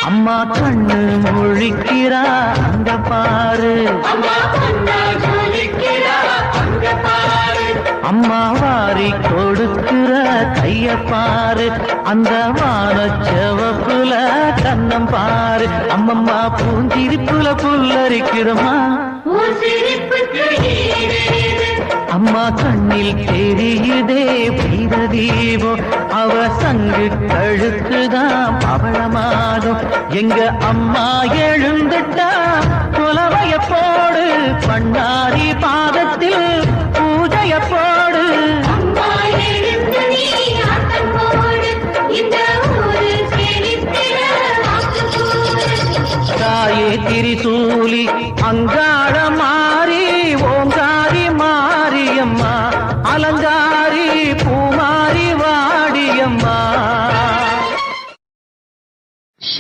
அம்மா கண்ணு முழிக்கிறா அங்க பாரு, அம்மா வாரி கொடுக்கிற கைய பாரு, அந்த வானச்சவப்புல கண்ணம் பாரு, அம்மம்மா பூஞ்சிரிப்புல புல்லரிக்குதம்மா, அம்மா கண்ணில் தெரியுதே வீர தீபம், அவ சங்கு கழுத்துதான் பவளமாகும், எங்க அம்மா எழுந்துட்டா புலவைய போடு, பண்ணாரி பாதத்தில் பூஜைய போடு, தாயே திரிசூலி அங்காளமா